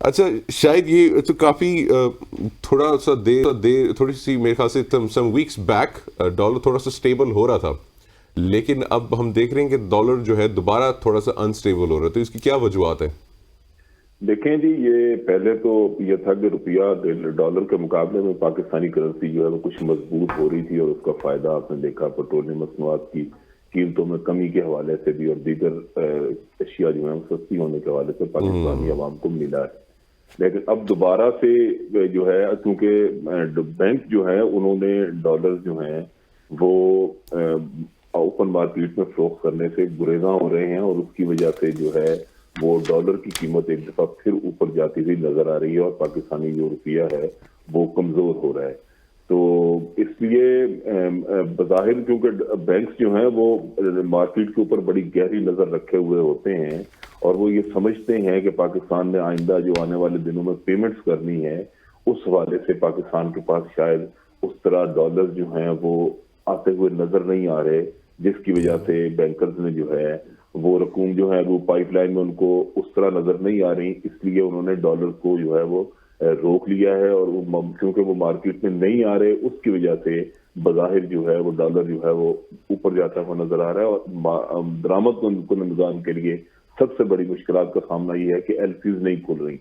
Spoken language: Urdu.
اچھا شاید یہ تو کافی تھوڑا سا دیر تھوڑی سی میرے خیال سے سم ویکس بیک ڈالر تھوڑا سا اسٹیبل ہو رہا تھا، لیکن اب ہم دیکھ رہے ہیں کہ ڈالر جو ہے دوبارہ تھوڑا سا انسٹیبل ہو رہا ہے، تو اس کی کیا وجوہات ہیں؟ دیکھیں جی، یہ پہلے تو یہ تھا کہ روپیہ ڈالر کے مقابلے میں پاکستانی کرنسی جو ہے وہ کچھ مضبوط ہو رہی تھی، اور اس کا فائدہ آپ نے دیکھا پیٹرولیم مصنوعات کی قیمتوں میں کمی کے حوالے سے بھی، اور دیگر اشیاء جو ہیں سستی ہونے کے حوالے سے پاکستانی عوام کو ملا ہے۔ لیکن اب دوبارہ سے جو ہے، کیونکہ بینک جو ہے انہوں نے ڈالر جو ہیں وہ اوپن مارکیٹ میں فروخت کرنے سے گریزاں ہو رہے ہیں، اور اس کی وجہ سے جو ہے وہ ڈالر کی قیمت ایک دفعہ پھر اوپر جاتی ہوئی نظر آ رہی ہے، اور پاکستانی جو روپیہ ہے وہ کمزور ہو رہا ہے۔ تو اس لیے بظاہر کیونکہ بینکس جو ہیں وہ مارکیٹ کے اوپر بڑی گہری نظر رکھے ہوئے ہوتے ہیں، اور وہ یہ سمجھتے ہیں کہ پاکستان نے آئندہ جو آنے والے دنوں میں پیمنٹس کرنی ہے، اس حوالے سے پاکستان کے پاس شاید اس طرح ڈالر جو ہیں وہ آتے ہوئے نظر نہیں آ رہے، جس کی وجہ سے بینکرز نے جو ہے وہ رقوم جو ہے وہ پائپ لائن میں ان کو اس طرح نظر نہیں آ رہی، اس لیے انہوں نے ڈالر کو جو ہے وہ روک لیا ہے، اور کیونکہ وہ مارکیٹ میں نہیں آ رہے اس کی وجہ سے بظاہر جو ہے وہ ڈالر جو ہے وہ اوپر جاتا ہوا نظر آ رہا ہے۔ اور درآمد کنندگان کے لیے سب سے بڑی مشکلات کا سامنا یہ ہے کہ ایل سیز نہیں کھل رہی۔